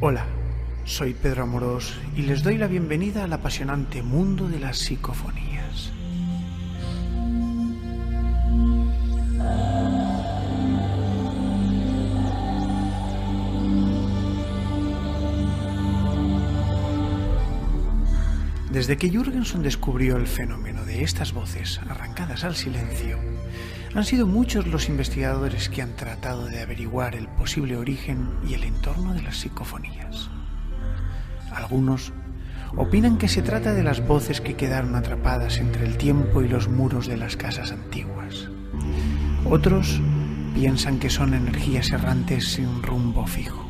Hola, soy Pedro Amorós y les doy la bienvenida al apasionante mundo de las psicofonías. Desde que Jürgenson descubrió el fenómeno de estas voces arrancadas al silencio, han sido muchos los investigadores que han tratado de averiguar el posible origen y el entorno de las psicofonías. Algunos opinan que se trata de las voces que quedaron atrapadas entre el tiempo y los muros de las casas antiguas. Otros piensan que son energías errantes sin rumbo fijo,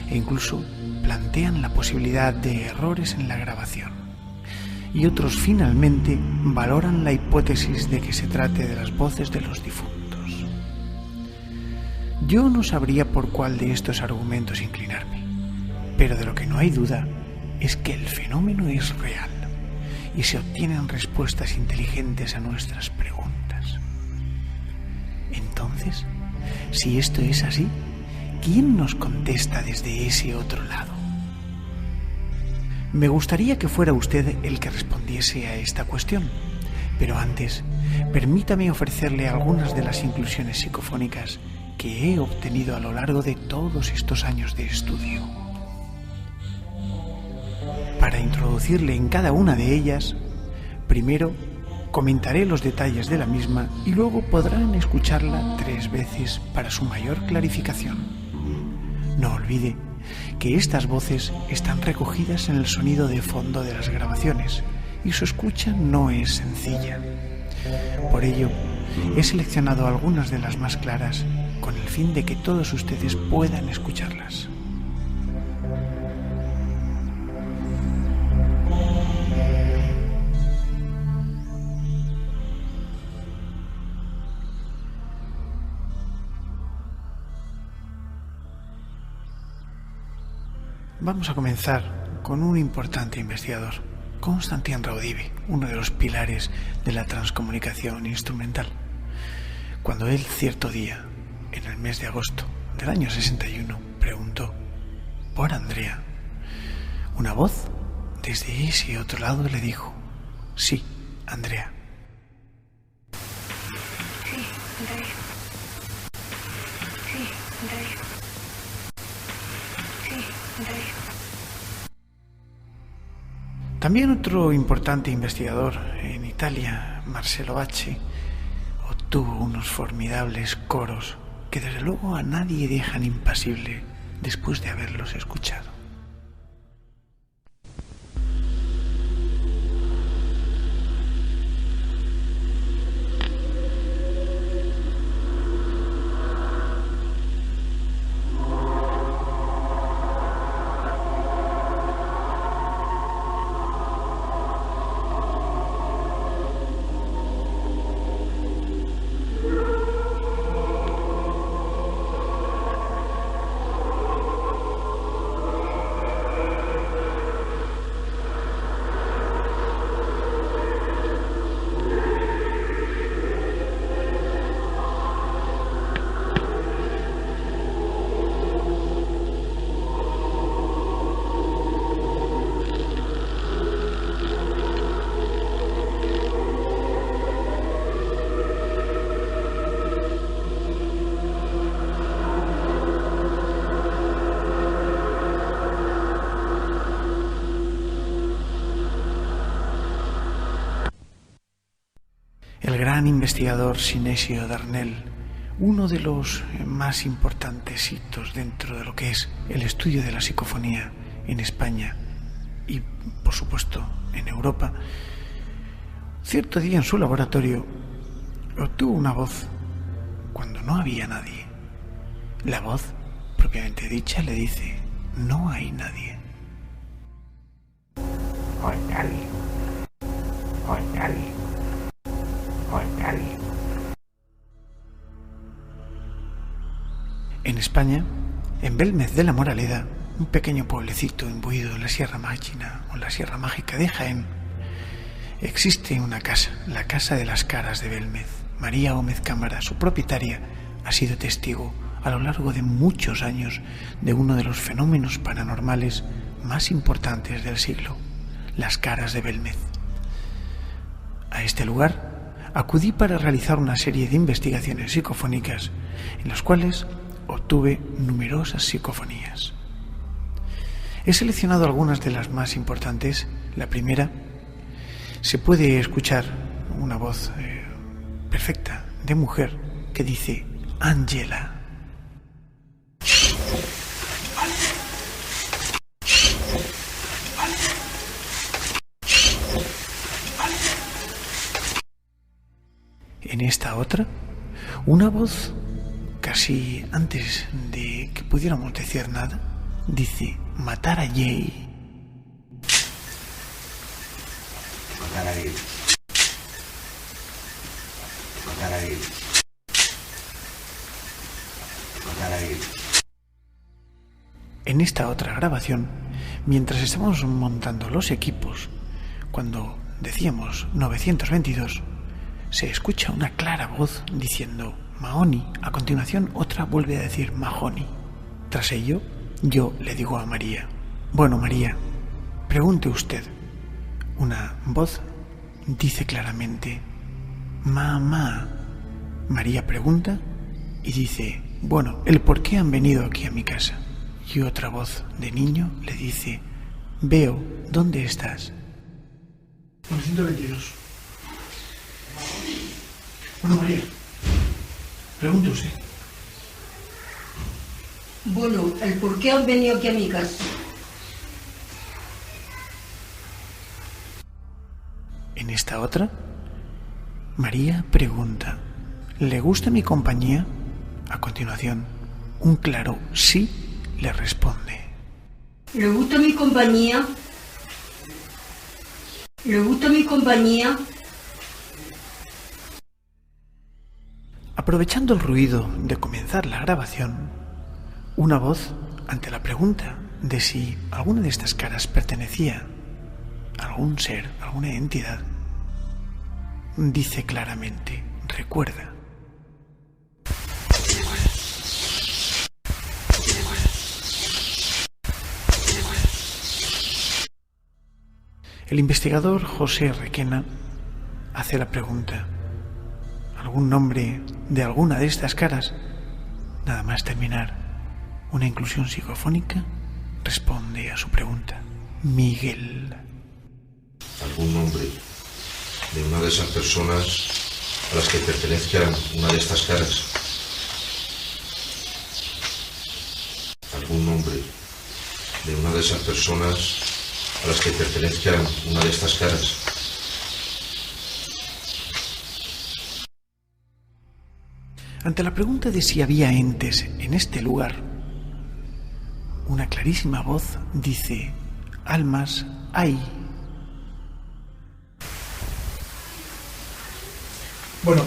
e incluso plantean la posibilidad de errores en la grabación. Y otros finalmente valoran la hipótesis de que se trate de las voces de los difuntos. Yo no sabría por cuál de estos argumentos inclinarme, pero de lo que no hay duda es que el fenómeno es real y se obtienen respuestas inteligentes a nuestras preguntas. Entonces, si esto es así, ¿quién nos contesta desde ese otro lado? Me gustaría que fuera usted el que respondiese a esta cuestión, pero antes, permítame ofrecerle algunas de las inclusiones psicofónicas que he obtenido a lo largo de todos estos años de estudio. Para introducirle en cada una de ellas, primero comentaré los detalles de la misma y luego podrán escucharla 3 veces para su mayor clarificación. No olvide que estas voces están recogidas en el sonido de fondo de las grabaciones y su escucha no es sencilla. Por ello, he seleccionado algunas de las más claras con el fin de que todos ustedes puedan escucharlas. Vamos a comenzar con un importante investigador, Konstantin Raudive, uno de los pilares de la transcomunicación instrumental. Cuando él, cierto día, en el mes de agosto del año 61, preguntó por Andrea, una voz desde ese otro lado le dijo: sí, Andrea. Sí, Andrea. Sí, Andrea. También otro importante investigador en Italia, Marcello Bacci, obtuvo unos formidables coros que desde luego a nadie dejan impasible después de haberlos escuchado. El gran investigador Sinesio Darnell, uno de los más importantes hitos dentro de lo que es el estudio de la psicofonía en España y, por supuesto, en Europa, cierto día en su laboratorio obtuvo una voz cuando no había nadie. La voz, propiamente dicha, le dice: no hay nadie. Hay nadie. Hay nadie. Hay nadie. En España, en Belmez de la Moraleda, un pequeño pueblecito imbuido en la Sierra Mágina o la Sierra Mágica de Jaén, existe una casa, la Casa de las Caras de Belmez. María Gómez Cámara, su propietaria, ha sido testigo a lo largo de muchos años de uno de los fenómenos paranormales más importantes del siglo, las caras de Belmez. A este lugar acudí para realizar una serie de investigaciones psicofónicas en las cuales obtuve numerosas psicofonías. He seleccionado algunas de las más importantes. La primera, se puede escuchar una voz perfecta de mujer que dice Angela. En esta otra, una voz casi antes de que pudiéramos decir nada, dice matar a Jay. Matar a él. Matar a él. Matar a él. En esta otra grabación, mientras estábamos montando los equipos, cuando decíamos 922, se escucha una clara voz diciendo Mahoney. A continuación otra vuelve a decir Mahoney. Tras ello, yo le digo a María, bueno, María, pregunte usted. Una voz dice claramente mamá. María pregunta y dice, bueno, el por qué han venido aquí a mi casa. Y otra voz de niño le dice, veo, ¿dónde estás? 922. Bueno, María, pregunte usted. Bueno, el por qué han venido aquí a mi casa. En esta otra, María pregunta, ¿le gusta mi compañía? A continuación, un claro sí le responde. ¿Le gusta mi compañía? ¿Le gusta mi compañía? Aprovechando el ruido de comenzar la grabación, una voz, ante la pregunta de si alguna de estas caras pertenecía a algún ser, a alguna entidad, dice claramente, recuerda. El investigador José Requena hace la pregunta, ¿algún nombre de alguna de estas caras? Nada más terminar una inclusión psicofónica, responde a su pregunta, Miguel. ¿Algún nombre de una de esas personas a las que pertenezca una de estas caras? ¿Algún nombre de una de esas personas a las que pertenezca una de estas caras? Ante la pregunta de si había entes en este lugar, una clarísima voz dice, almas hay. Bueno.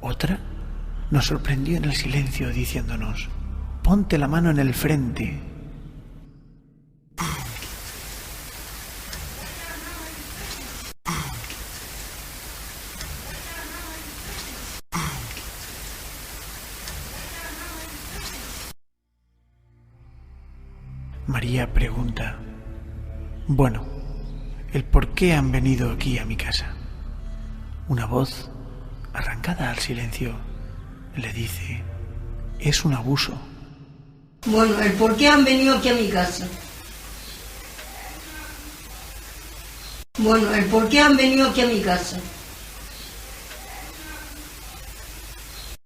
Otra nos sorprendió en el silencio diciéndonos, ponte la mano en el frente. María pregunta, bueno, ¿el por qué han venido aquí a mi casa? Una voz, arrancada al silencio, le dice, es un abuso. Bueno, el por qué han venido aquí a mi casa. Bueno, el por qué han venido aquí a mi casa.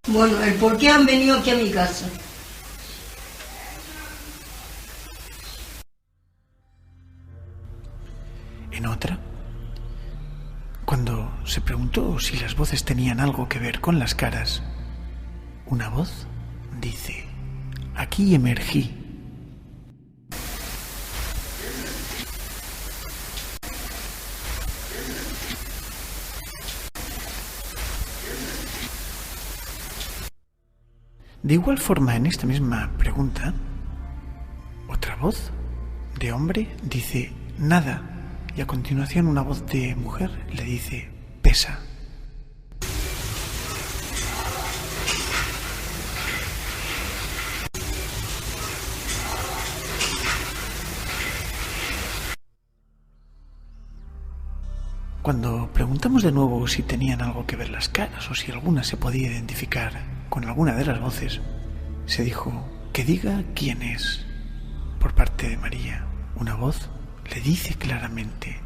Bueno, el por qué han venido aquí a mi casa. En otra, cuando se preguntó si las voces tenían algo que ver con las caras, una voz dice, aquí emergí. De igual forma, en esta misma pregunta, otra voz de hombre dice, nada, y a continuación una voz de mujer le dice: pesa. Cuando preguntamos de nuevo si tenían algo que ver las caras o si alguna se podía identificar con alguna de las voces, se dijo: que diga quién es. Por parte de María, una voz le dice claramente: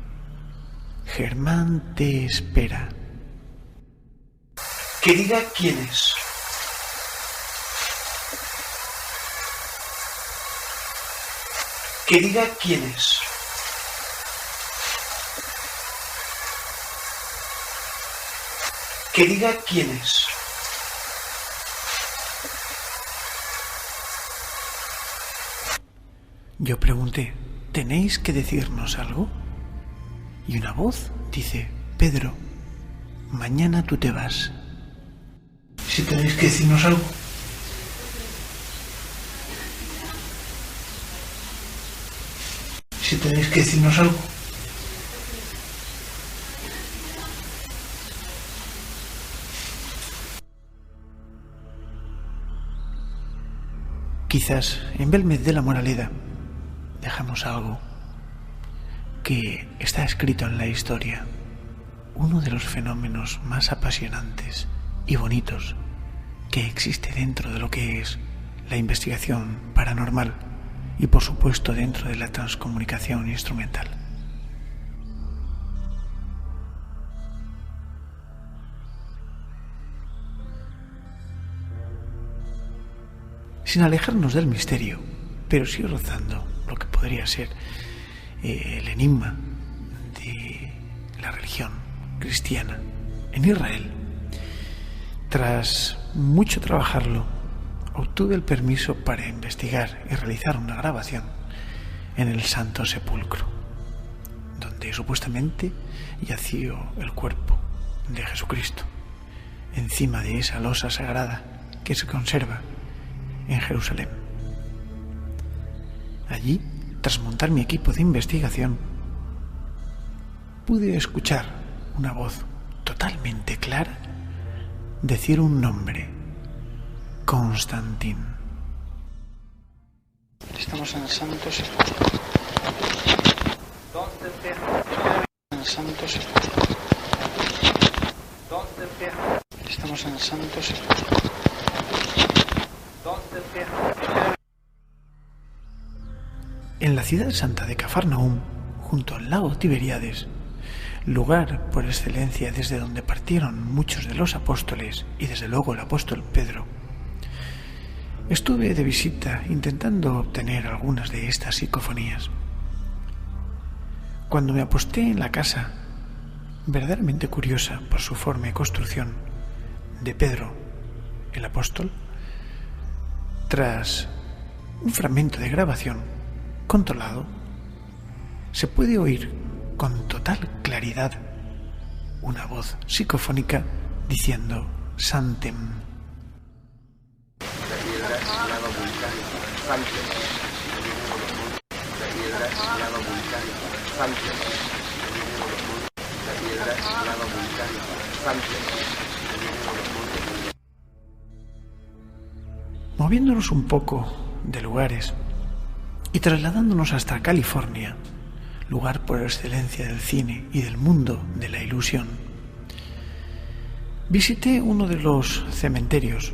Germán te espera. Que diga quién es. Que diga quién es. Que diga quién es. Yo pregunté: ¿tenéis que decirnos algo? Y una voz dice: Pedro, mañana tú te vas. Si tenéis que decirnos algo. Si tenéis que decirnos algo. Quizás en Belmez de la Moraleda dejamos algo que está escrito en la historia, uno de los fenómenos más apasionantes y bonitos que existe dentro de lo que es la investigación paranormal y por supuesto dentro de la transcomunicación instrumental. Sin alejarnos del misterio, pero sí rozando lo que podría ser el enigma de la religión cristiana en Israel. Tras mucho trabajarlo, obtuve el permiso para investigar y realizar una grabación en el Santo Sepulcro, donde supuestamente yació el cuerpo de Jesucristo, encima de esa losa sagrada que se conserva en Jerusalén. Allí, tras montar mi equipo de investigación, pude escuchar una voz totalmente clara decir un nombre: Constantín. Estamos en el Santo Sepulcro. En el Santo Sepulcro. Estamos en el Santo Sepulcro. En la ciudad santa de Cafarnaúm, junto al lago Tiberíades, lugar por excelencia desde donde partieron muchos de los apóstoles y desde luego el apóstol Pedro, estuve de visita intentando obtener algunas de estas psicofonías. Cuando me aposté en la casa, verdaderamente curiosa por su forma y construcción, de Pedro, el apóstol, tras un fragmento de grabación controlado, se puede oír con total claridad una voz psicofónica diciendo: Santem. Moviéndonos un poco de lugares y trasladándonos hasta California, lugar por excelencia del cine y del mundo de la ilusión, visité uno de los cementerios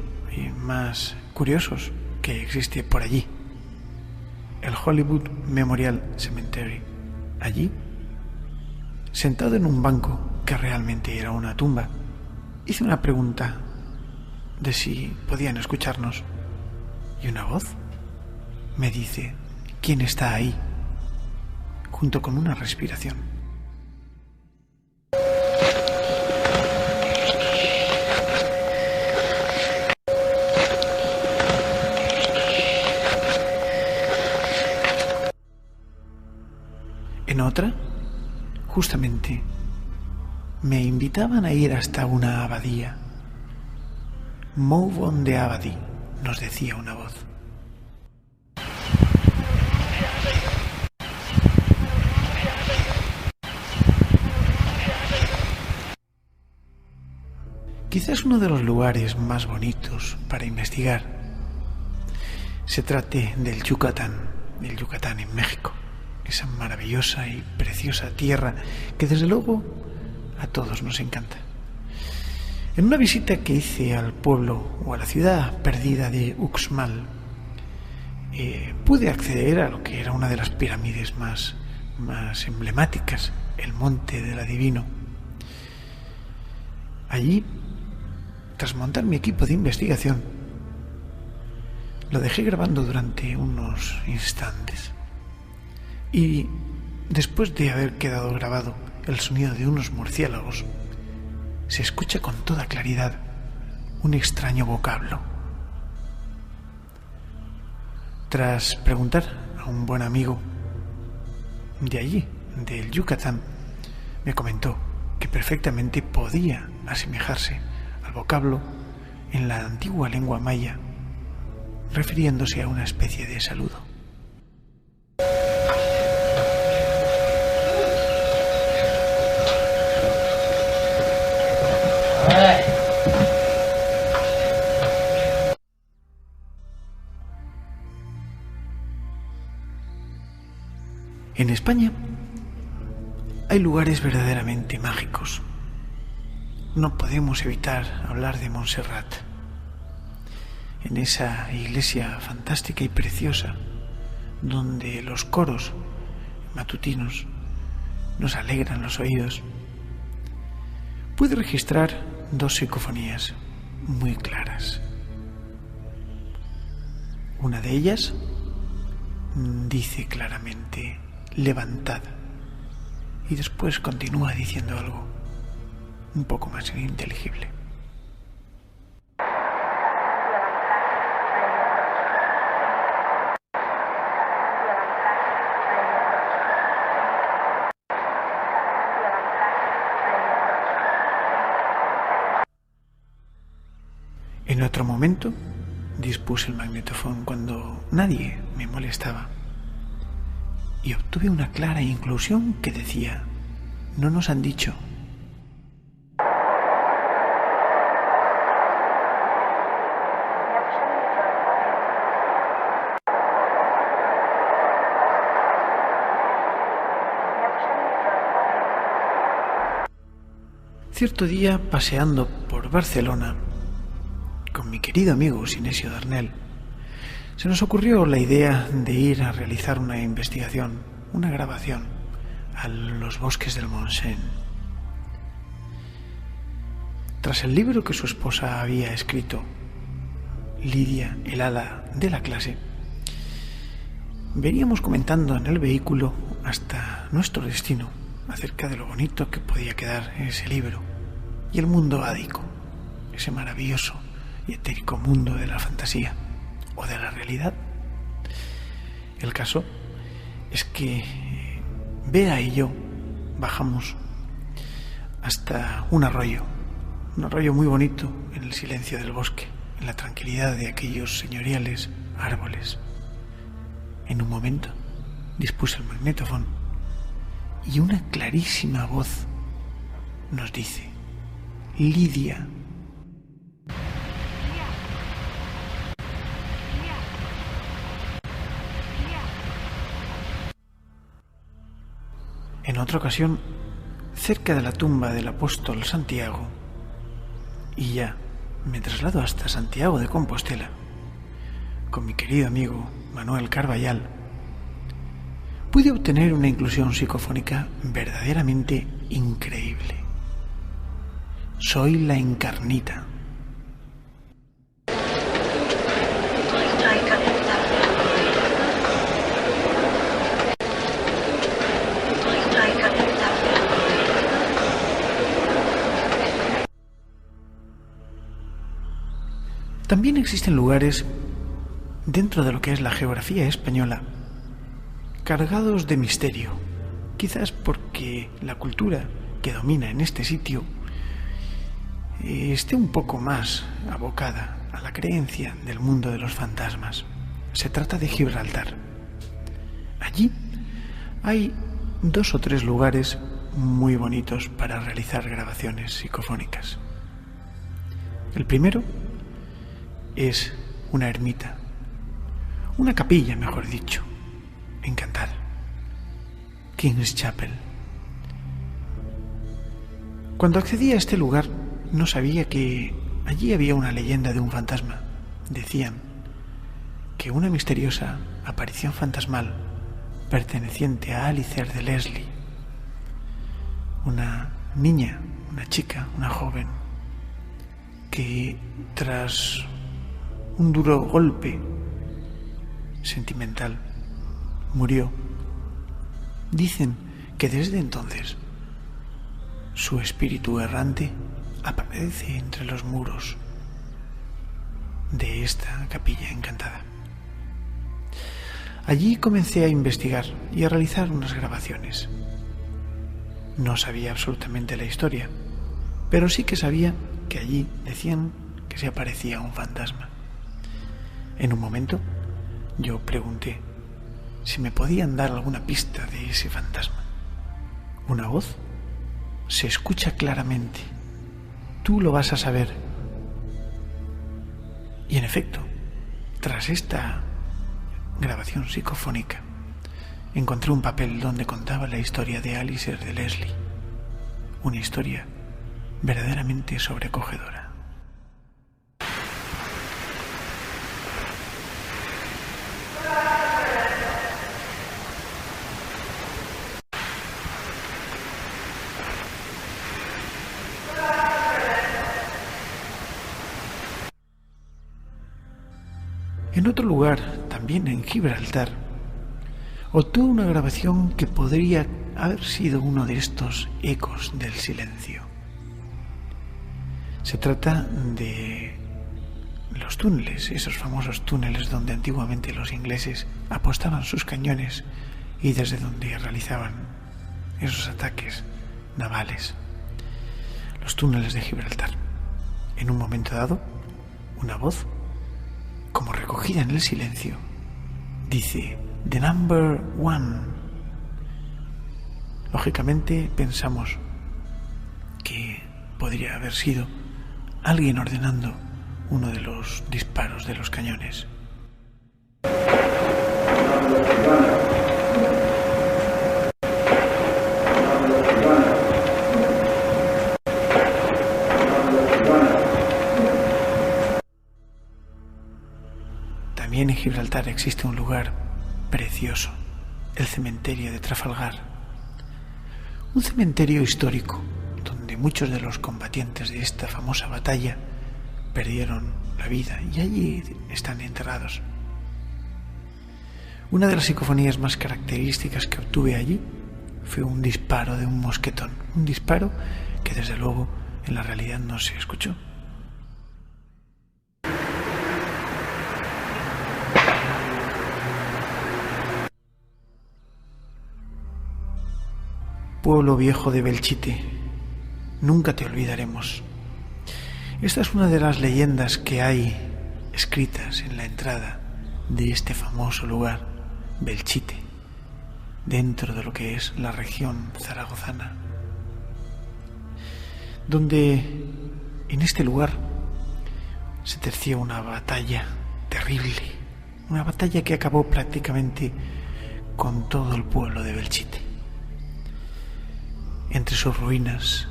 más curiosos que existe por allí, el Hollywood Memorial Cemetery. Allí, sentado en un banco que realmente era una tumba, hice una pregunta de si podían escucharnos, y una voz me dice: ¿quién está ahí?, junto con una respiración. En otra, justamente, me invitaban a ir hasta una abadía. Move on the Abbey, nos decía una voz. quizás uno de los lugares más bonitos para investigar se trate del Yucatán en México, esa maravillosa y preciosa tierra que desde luego a todos nos encanta. En una visita que hice al pueblo o a la ciudad perdida de Uxmal, pude acceder a lo que era una de las pirámides más emblemáticas, el Monte del Adivino. Allí, tras montar mi equipo de investigación, lo dejé grabando durante unos instantes. Y después de haber quedado grabado el sonido de unos murciélagos, se escucha con toda claridad un extraño vocablo. Tras preguntar a un buen amigo de allí, del Yucatán, me comentó que perfectamente podía asemejarse al vocablo en la antigua lengua maya, refiriéndose a una especie de saludo. En España hay lugares verdaderamente mágicos. No podemos evitar hablar de Montserrat, en esa iglesia fantástica y preciosa donde los coros matutinos nos alegran los oídos. Pude registrar dos psicofonías muy claras. Una de ellas dice claramente levantad, y después continúa diciendo algo un poco más ininteligible. En otro momento dispuse el magnetofón cuando nadie me molestaba y obtuve una clara inclusión que decía: no nos han dicho. Cierto día, paseando por Barcelona con mi querido amigo Sinesio Darnell, se nos ocurrió la idea de ir a realizar una investigación, una grabación a los bosques del Montseny. Tras el libro que su esposa había escrito, Lidia, el hada de la clase, veníamos comentando en el vehículo hasta nuestro destino acerca de lo bonito que podía quedar ese libro y el mundo ádico, ese maravilloso y etérico mundo de la fantasía o de la realidad. El caso es que Bea y yo bajamos hasta un arroyo muy bonito en el silencio del bosque, en la tranquilidad de aquellos señoriales árboles. En un momento dispuse el magnetófono y una clarísima voz nos dice: Lidia. En otra ocasión, cerca de la tumba del apóstol Santiago, y ya me traslado hasta Santiago de Compostela, con mi querido amigo Manuel Carballal, pude obtener una inclusión psicofónica verdaderamente increíble. Soy la Encarnita. También existen lugares dentro de lo que es la geografía española cargados de misterio, quizás porque la cultura que domina en este sitio esté un poco más abocada a la creencia del mundo de los fantasmas. Se trata de Gibraltar. Allí hay 2 o 3 lugares muy bonitos para realizar grabaciones psicofónicas. El primero es una ermita, una capilla, mejor dicho, encantada, King's Chapel. Cuando accedí a este lugar no sabía que allí había una leyenda de un fantasma. Decían que una misteriosa aparición fantasmal perteneciente a Alicer de Leslie, una niña, una chica, una joven, que tras un duro golpe sentimental murió. Dicen que desde entonces su espíritu errante aparece entre los muros de esta capilla encantada. Allí comencé a investigar y a realizar unas grabaciones. No sabía absolutamente la historia, pero sí que sabía que allí decían que se aparecía un fantasma. En un momento yo pregunté si me podían dar alguna pista de ese fantasma. Una voz se escucha claramente: tú lo vas a saber. Y en efecto, tras esta grabación psicofónica, encontré un papel donde contaba la historia de Alicer de Leslie, una historia verdaderamente sobrecogedora. En otro lugar, también en Gibraltar, obtuve una grabación que podría haber sido uno de estos ecos del silencio. Se trata de los túneles, esos famosos túneles donde antiguamente los ingleses apostaban sus cañones y desde donde realizaban esos ataques navales. Los túneles de Gibraltar. En un momento dado, una voz, como recogida en el silencio, dice: "The number one". Lógicamente pensamos que podría haber sido alguien ordenando uno de los disparos de los cañones. También en Gibraltar existe un lugar precioso, el cementerio de Trafalgar, un cementerio histórico donde muchos de los combatientes de esta famosa batalla perdieron la vida y allí están enterrados. Una de las psicofonías más características que obtuve allí fue un disparo de un mosquetón, un disparo que desde luego en la realidad no se escuchó. Pueblo viejo de Belchite, nunca te olvidaremos. Esta es una de las leyendas que hay escritas en la entrada de este famoso lugar, Belchite, dentro de lo que es la región zaragozana, donde en este lugar se terció una batalla terrible, una batalla que acabó prácticamente con todo el pueblo de Belchite. Entre sus ruinas,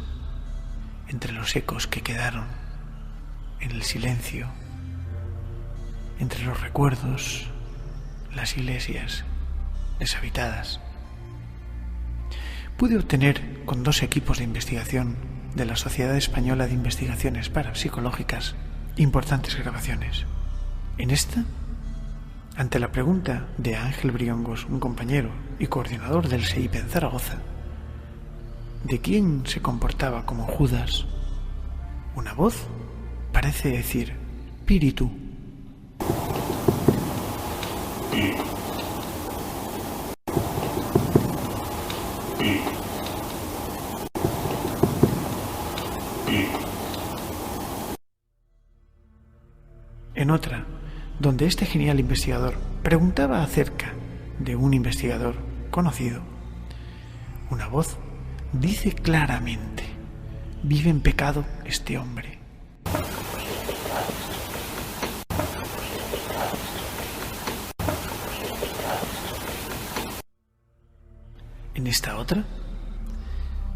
entre los ecos que quedaron en el silencio, entre los recuerdos, las iglesias deshabitadas, pude obtener con 2 equipos de investigación de la Sociedad Española de Investigaciones Parapsicológicas importantes grabaciones. En esta, ante la pregunta de Ángel Briongos, un compañero y coordinador del SEIP en Zaragoza, de quién se comportaba como Judas, una voz parece decir: "Espíritu". En otra, donde este genial investigador preguntaba acerca de un investigador conocido, una voz dice claramente: "Vive en pecado este hombre". En esta otra,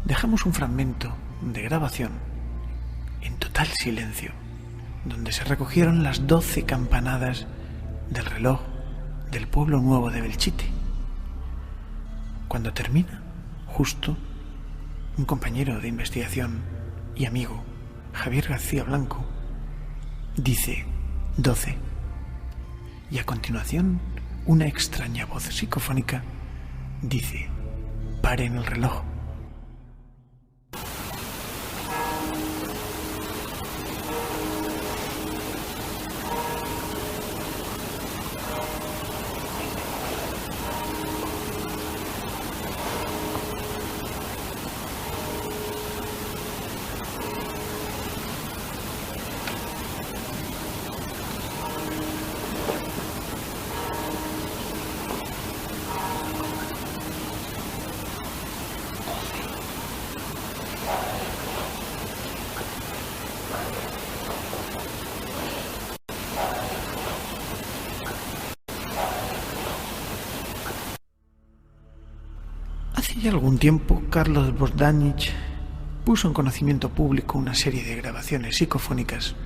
dejamos un fragmento de grabación en total silencio, donde se recogieron las 12 campanadas del reloj del pueblo nuevo de Belchite. Cuando termina, justo, un compañero de investigación y amigo, Javier García Blanco, dice 12, y a continuación una extraña voz psicofónica dice: paren el reloj. Hace ya algún tiempo, Carlos Bogdanich puso en conocimiento público una serie de grabaciones psicofónicas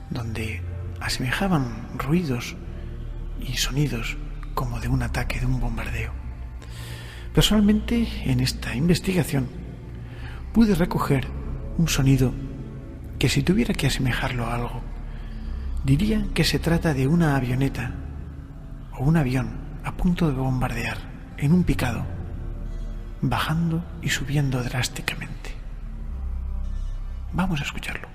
donde asemejaban ruidos y sonidos como de un ataque, de un bombardeo. Personalmente, en esta investigación, pude recoger un sonido que, si tuviera que asemejarlo a algo, diría que se trata de una avioneta o un avión a punto de bombardear en un picado, bajando y subiendo drásticamente. Vamos a escucharlo.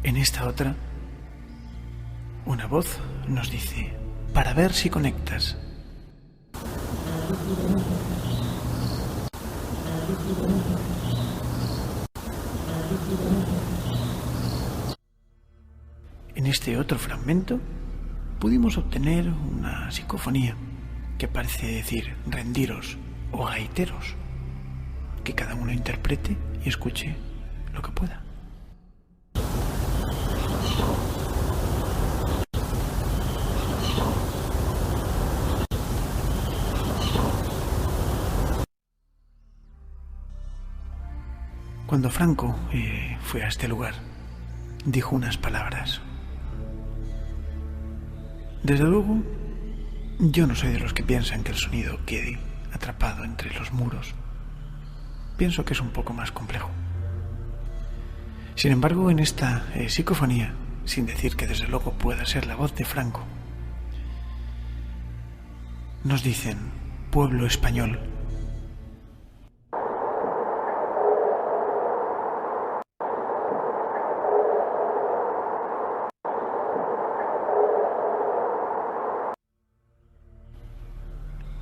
En esta otra, una voz nos dice: para ver si conectas. En este otro fragmento pudimos obtener una psicofonía que parece decir rendiros o gaiteros, que cada uno interprete y escuche lo que pueda. Cuando Franco fue a este lugar, dijo unas palabras. Desde luego, yo no soy de los que piensan que el sonido quede atrapado entre los muros. Pienso que es un poco más complejo. Sin embargo, en esta psicofonía, sin decir que desde luego pueda ser la voz de Franco, nos dicen: pueblo español.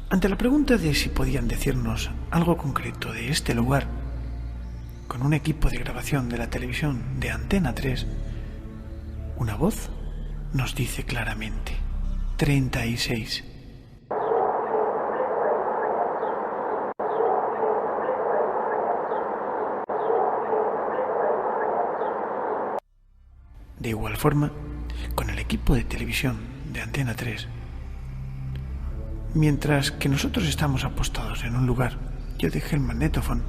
Ante la pregunta de si podían decirnos algo concreto de este lugar, con un equipo de grabación de la televisión de Antena 3, una voz nos dice claramente: 36. De igual forma, con el equipo de televisión de Antena 3, mientras que nosotros estamos apostados en un lugar, yo dejé el magnetófono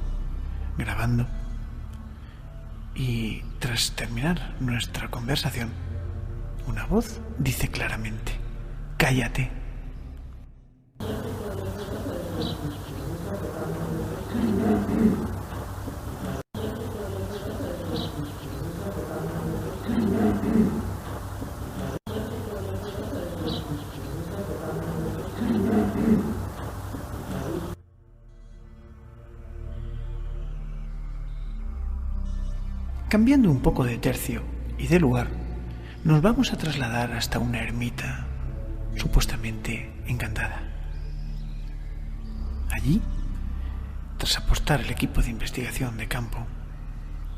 grabando y, tras terminar nuestra conversación, una voz dice claramente: cállate. Cambiando un poco de tercio y de lugar, nos vamos a trasladar hasta una ermita supuestamente encantada. Allí, tras apostar el equipo de investigación de campo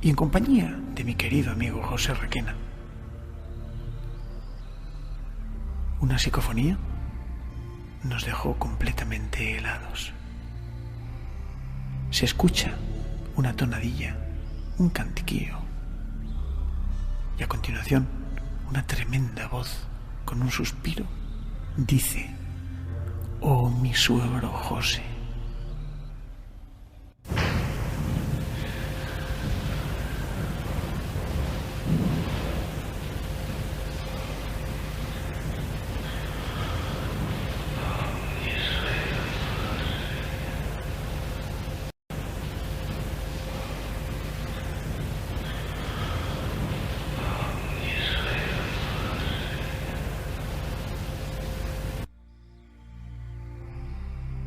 y en compañía de mi querido amigo José Requena, Una psicofonía nos dejó completamente helados. Se escucha una tonadilla, un cantiquío, y a continuación una tremenda voz con un suspiro dice: «Oh, mi suegro José».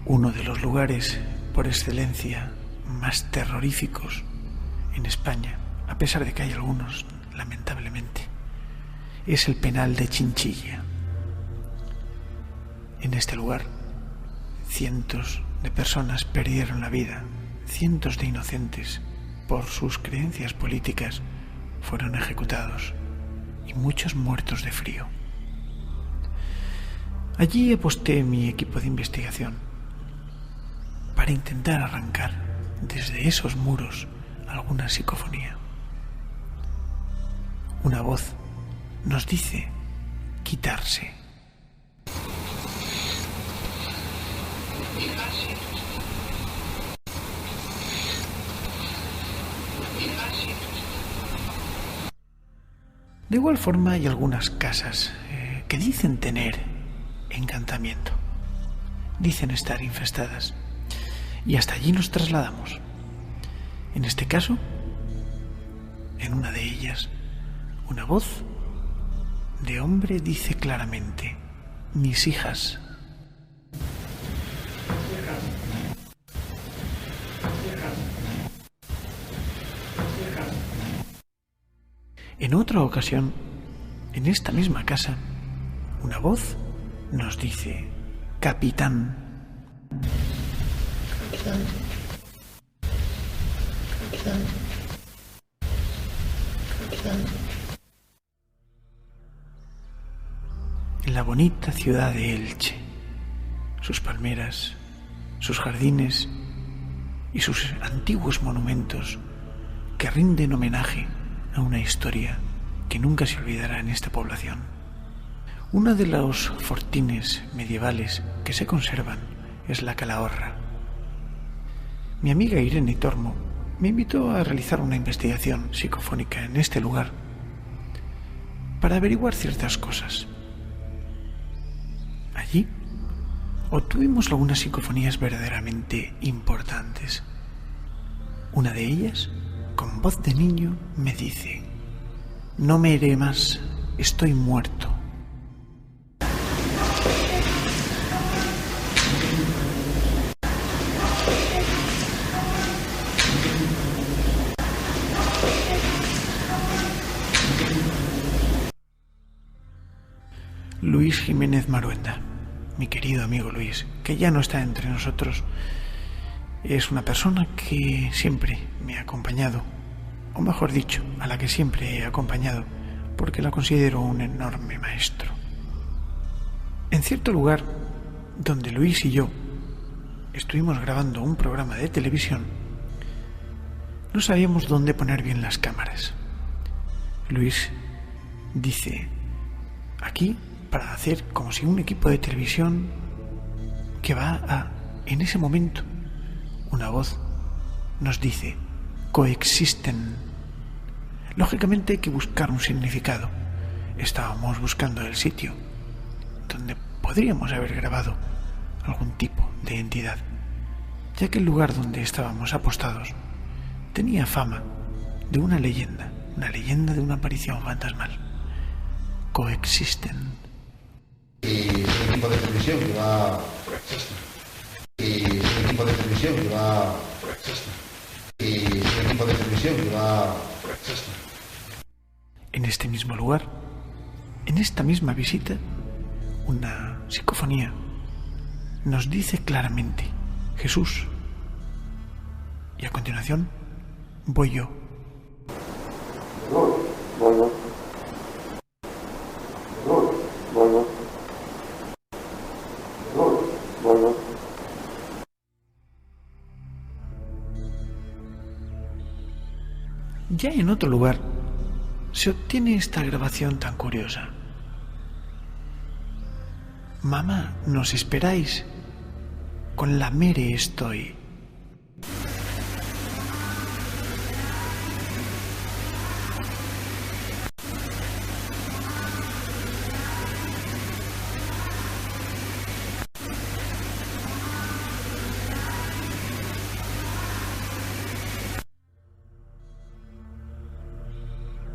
Uno de los lugares por excelencia más terroríficos en España, a pesar de que hay algunos, lamentablemente, es el penal de Chinchilla. En este lugar, cientos de personas perdieron la vida, cientos de inocentes, por sus creencias políticas, fueron ejecutados y muchos muertos de frío. Allí aposté mi equipo de investigación para intentar arrancar desde esos muros alguna psicofonía. Una voz nos dice quitarse. De igual forma hay algunas casas que dicen tener encantamiento, dicen estar infestadas, y hasta allí nos trasladamos. En este caso, en una de ellas, una voz de hombre dice claramente: «Mis hijas». En otra ocasión, en esta misma casa, una voz nos dice: «Capitán». En la bonita ciudad de Elche, sus palmeras, sus jardines y sus antiguos monumentos que rinden homenaje a una historia que nunca se olvidará en esta población. Uno de los fortines medievales que se conservan es la Calahorra. Mi amiga Irene Tormo me invitó a realizar una investigación psicofónica en este lugar para averiguar ciertas cosas. Allí obtuvimos algunas psicofonías verdaderamente importantes. Una de ellas, con voz de niño, me dice: «No me iré más, estoy muerto». Luis Jiménez Maruenda, mi querido amigo Luis, que ya no está entre nosotros, es una persona que siempre me ha acompañado, o mejor dicho, a la que siempre he acompañado, porque la considero un enorme maestro. En cierto lugar donde Luis y yo estuvimos grabando un programa de televisión, no sabíamos dónde poner bien las cámaras. Luis dice: «Aquí, para hacer como si un equipo de televisión que va a...». En ese momento, una voz nos dice: «Coexisten». Lógicamente hay que buscar un significado. Estábamos buscando el sitio donde podríamos haber grabado algún tipo de entidad, ya que el lugar donde estábamos apostados tenía fama de una leyenda de una aparición fantasmal. Coexisten. Y un equipo de televisión que va... Y un equipo de televisión que va... Y un equipo de televisión que va... En este mismo lugar, en esta misma visita, una psicofonía nos dice claramente: «Jesús». Y a continuación, voy yo. Ya en otro lugar se obtiene esta grabación tan curiosa. Mamá, ¿nos esperáis? Con la mere estoy.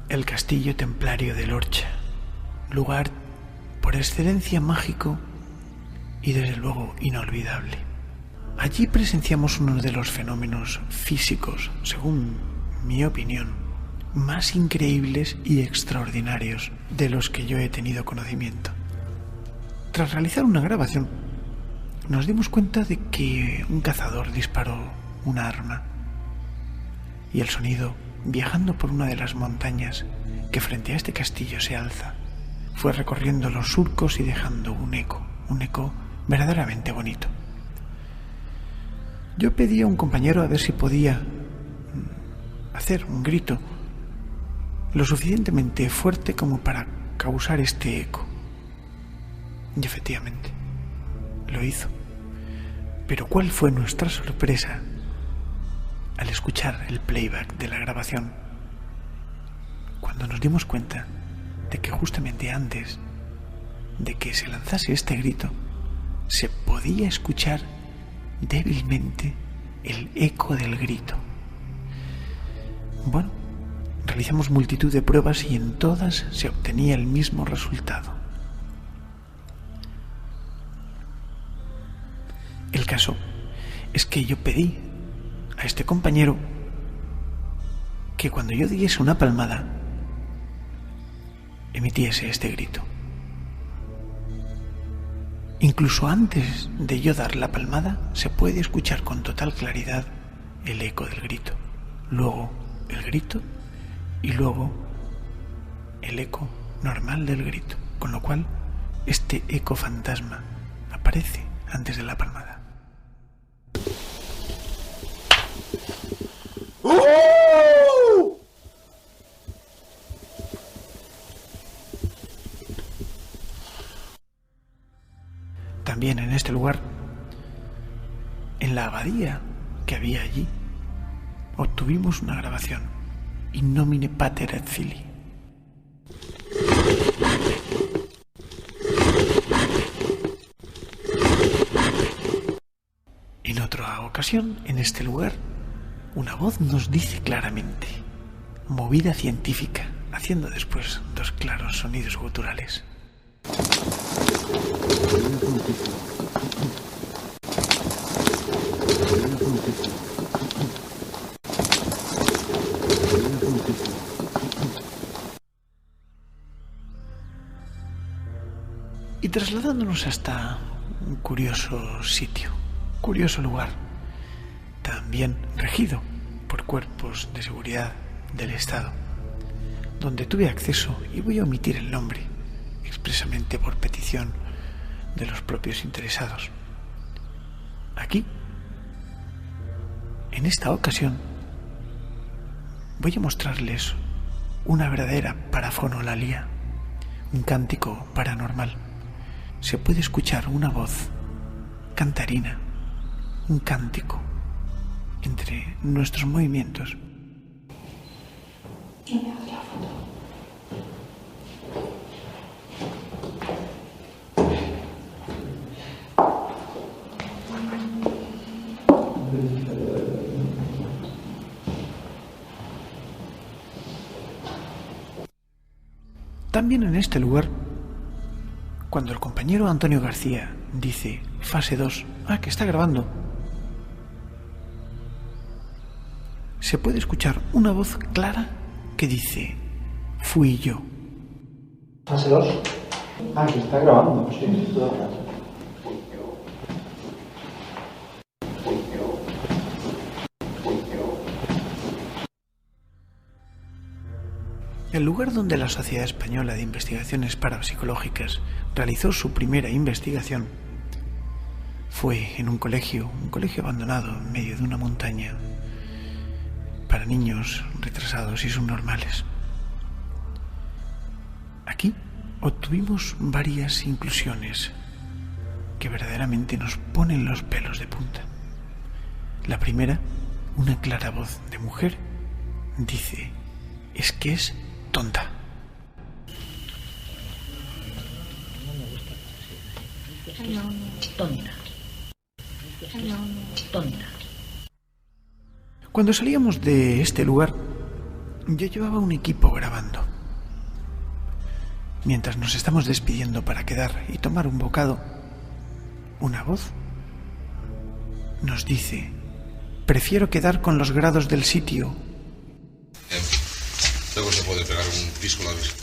El castillo templario de Lorcha, lugar por excelencia mágico y desde luego inolvidable. Allí presenciamos uno de los fenómenos físicos, según mi opinión, más increíbles y extraordinarios de los que yo he tenido conocimiento. Tras realizar una grabación, nos dimos cuenta de que un cazador disparó una arma y el sonido, viajando por una de las montañas que frente a este castillo se alza, fue recorriendo los surcos y dejando un eco verdaderamente bonito. Yo pedí a un compañero a ver si podía hacer un grito lo suficientemente fuerte como para causar este eco. Y efectivamente, lo hizo. Pero ¿cuál fue nuestra sorpresa al escuchar el playback de la grabación? Cuando nos dimos cuenta de que justamente antes de que se lanzase este grito, se podía escuchar débilmente el eco del grito. Bueno, realizamos multitud de pruebas y en todas se obtenía el mismo resultado. El caso es que yo pedí a este compañero que cuando yo diese una palmada emitiese este grito. Incluso antes de yo dar la palmada se puede escuchar con total claridad el eco del grito, luego el grito y luego el eco normal del grito, con lo cual este eco fantasma aparece antes de la palmada. También en este lugar, en la abadía que había allí, obtuvimos una grabación in nomine pater et filii. En otra ocasión, en este lugar, una voz nos dice claramente, movida científica, haciendo después dos claros sonidos guturales. Y trasladándonos hasta un curioso sitio, curioso lugar, también regido por cuerpos de seguridad del Estado, donde tuve acceso, y voy a omitir el nombre, expresamente por petición de los propios interesados. Aquí, en esta ocasión, voy a mostrarles una verdadera parafonolalia, un cántico paranormal. Se puede escuchar una voz cantarina, un cántico entre nuestros movimientos. También en este lugar, cuando el compañero Antonio García dice fase 2, que está grabando, se puede escuchar una voz clara que dice, fui yo. Fase 2. Que está grabando, sí, todo el rato. El lugar donde la Sociedad Española de Investigaciones Parapsicológicas realizó su primera investigación fue en un colegio abandonado en medio de una montaña para niños retrasados y subnormales. Aquí obtuvimos varias inclusiones que verdaderamente nos ponen los pelos de punta. La primera, una clara voz de mujer, dice: es que es tonta. Tonta. Tonta. Cuando salíamos de este lugar, yo llevaba un equipo grabando. Mientras nos estamos despidiendo para quedar y tomar un bocado, una voz nos dice: prefiero quedar con los grados del sitio. Luego se puede pegar un pisco la vez.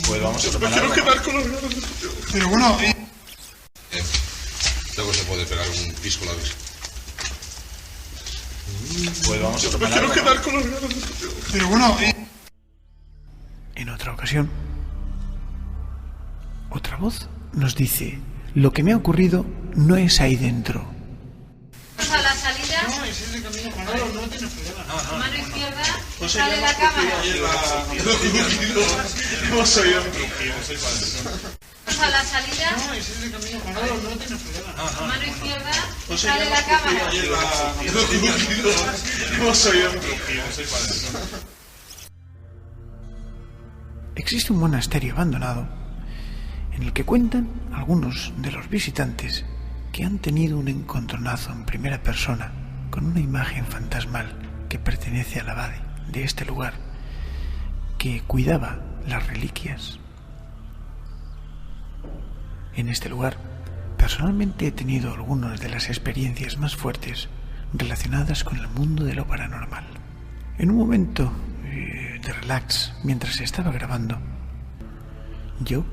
Pues vamos a tomar Prefiero quedar con los grados del sitio. Pero bueno, Luego se puede pegar un pisco la vez. Pues vamos a tomar Prefiero quedar con los grados del sitio. pero bueno, En otra ocasión, otra voz nos dice: lo que me ha ocurrido no es ahí dentro. A la salida, no, ese es el camino para no tiene problema. mano izquierda, sale la cámara. Hemos oído un A la salida, No, ese es el camino para no tiene problema. mano izquierda, sale la cámara. Hemos oído un Existe un monasterio abandonado en el que cuentan algunos de los visitantes que han tenido un encontronazo en primera persona con una imagen fantasmal que pertenece al abade de este lugar, que cuidaba las reliquias. En este lugar, personalmente he tenido algunas de las experiencias más fuertes relacionadas con el mundo de lo paranormal. En un momento de relax, mientras estaba grabando, yo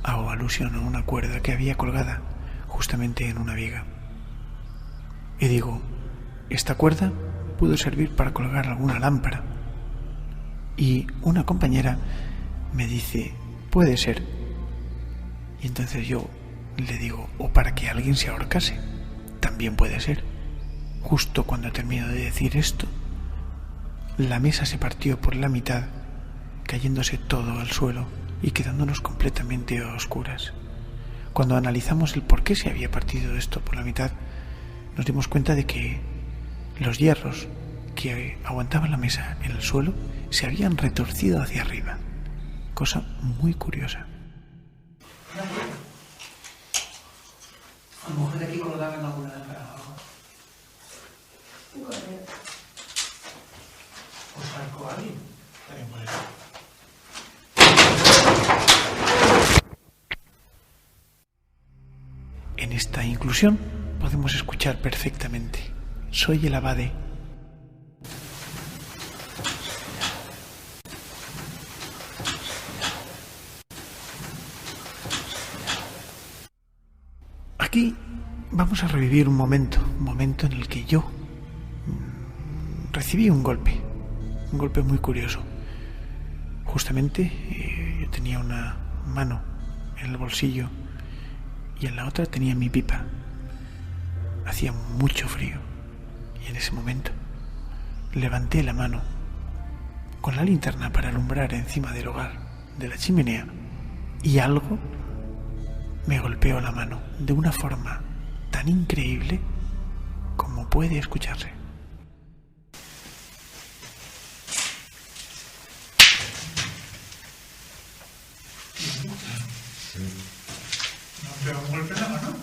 hago alusión a una cuerda que había colgada justamente en una viga. Y digo, esta cuerda pudo servir para colgar alguna lámpara. Y una compañera me dice, puede ser. Y entonces yo le digo, o para que alguien se ahorcase, también puede ser. Justo cuando termino de decir esto, la mesa se partió por la mitad, cayéndose todo al suelo y quedándonos completamente a oscuras. Cuando analizamos el por qué se había partido esto por la mitad, nos dimos cuenta de que los hierros que aguantaban la mesa en el suelo se habían retorcido hacia arriba. Cosa muy curiosa. A lo mejor aquí colgaban alguna de para abajo. ¿O salcó alguien? También puede ser. En esta inclusión podemos escuchar perfectamente: soy el abade. Aquí vamos a revivir un momento en el que yo recibí un golpe muy curioso. Justamente yo tenía una mano en el bolsillo y en la otra tenía mi pipa. Hacía mucho frío y en ese momento levanté la mano con la linterna para alumbrar encima del hogar de la chimenea y algo me golpeó la mano de una forma tan increíble como puede escucharse. Pero un golpe en la mano.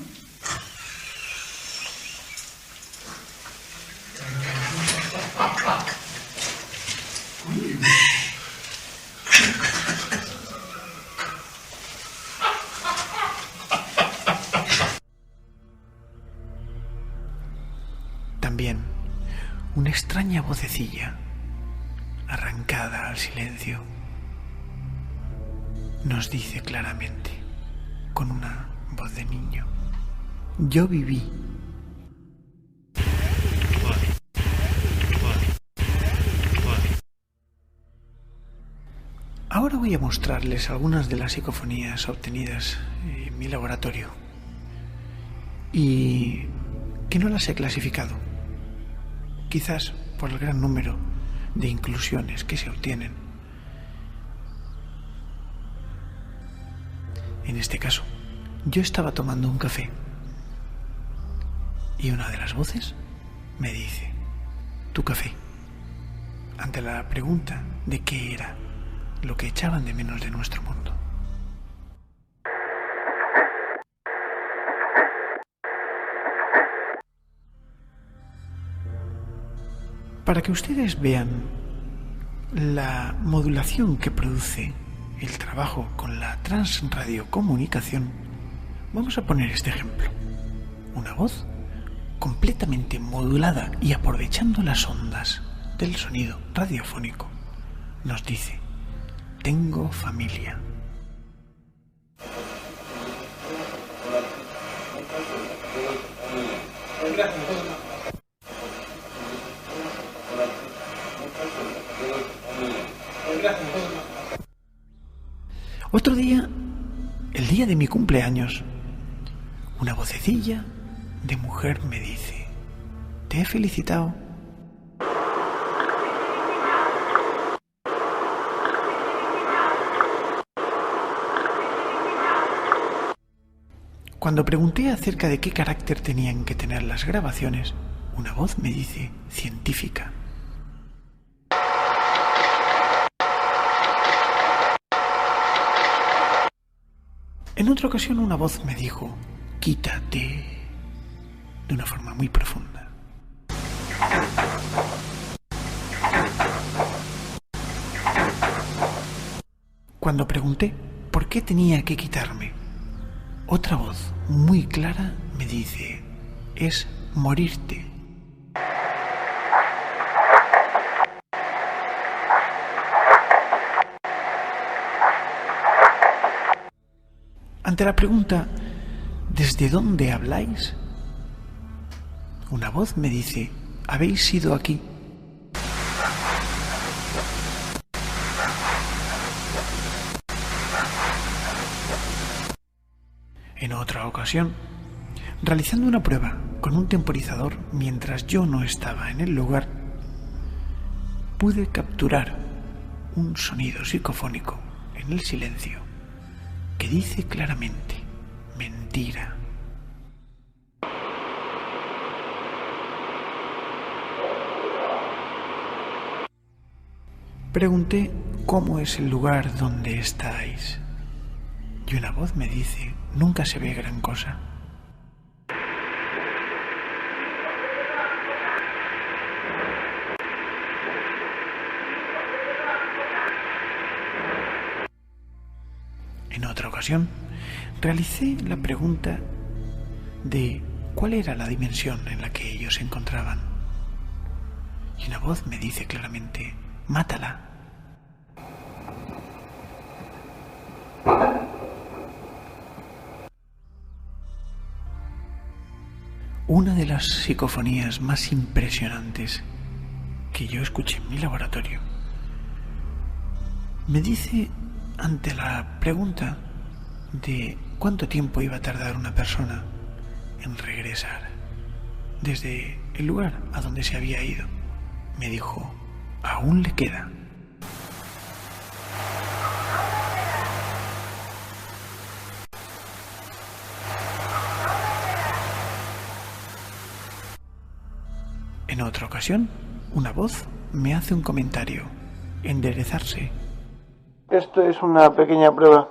También una extraña vocecilla arrancada al silencio nos dice claramente, con una voz de niño: yo viví. Ahora voy a mostrarles algunas de las psicofonías obtenidas en mi laboratorio y que no las he clasificado, quizás por el gran número de inclusiones que se obtienen. En este caso, yo estaba tomando un café y una de las voces me dice: tu café, ante la pregunta de qué era lo que echaban de menos de nuestro mundo. Para que ustedes vean la modulación que produce el trabajo con la transradiocomunicación, vamos a poner este ejemplo. Una voz completamente modulada y aprovechando las ondas del sonido radiofónico nos dice: tengo familia. Otro día, el día de mi cumpleaños, una vocecilla de mujer me dice: te he felicitado. Cuando pregunté acerca de qué carácter tenían que tener las grabaciones, una voz me dice: científica. En otra ocasión una voz me dijo: quítate, de una forma muy profunda. Cuando pregunté por qué tenía que quitarme, otra voz muy clara me dice: es morirte. Ante la pregunta ¿desde dónde habláis?, una voz me dice: habéis sido aquí. En otra ocasión, realizando una prueba con un temporizador mientras yo no estaba en el lugar, pude capturar un sonido psicofónico en el silencio que dice claramente: mentira. Pregunté cómo es el lugar donde estáis y una voz me dice: nunca se ve gran cosa. En otra ocasión, realicé la pregunta de cuál era la dimensión en la que ellos se encontraban. Y una voz me dice claramente: mátala. Una de las psicofonías más impresionantes que yo escuché en mi laboratorio me dice, ante la pregunta de cuánto tiempo iba a tardar una persona en regresar desde el lugar a donde se había ido, me dijo: aún le queda. En otra ocasión, una voz me hace un comentario: enderezarse. Esto es una pequeña prueba.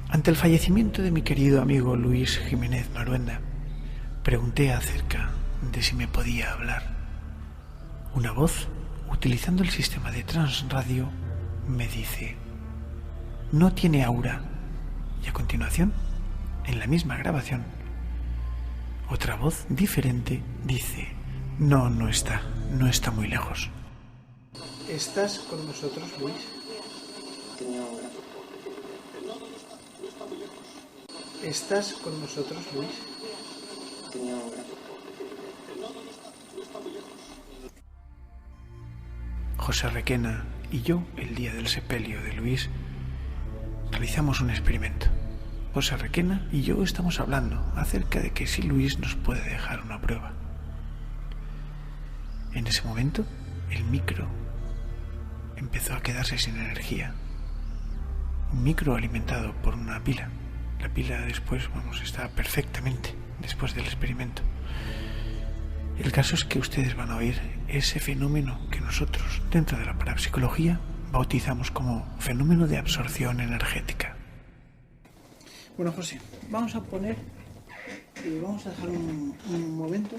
Ante el fallecimiento de mi querido amigo Luis Jiménez Maruenda, pregunté acerca de si me podía hablar. Una voz, utilizando el sistema de transradio, me dice: no tiene aura. Y a continuación, en la misma grabación, otra voz diferente dice: no está muy lejos. ¿Estás con nosotros, Luis? ¿Estás con nosotros, Luis? José Requena y yo, el día del sepelio de Luis, realizamos un experimento. José Requena y yo estamos hablando acerca de que si Luis nos puede dejar una prueba. En ese momento, el micro empezó a quedarse sin energía. Un micro alimentado por una pila. La pila después, está perfectamente después del experimento. El caso es que ustedes van a oír ese fenómeno que nosotros, dentro de la parapsicología, bautizamos como fenómeno de absorción energética. Bueno, José, vamos a poner, vamos a dejar un momento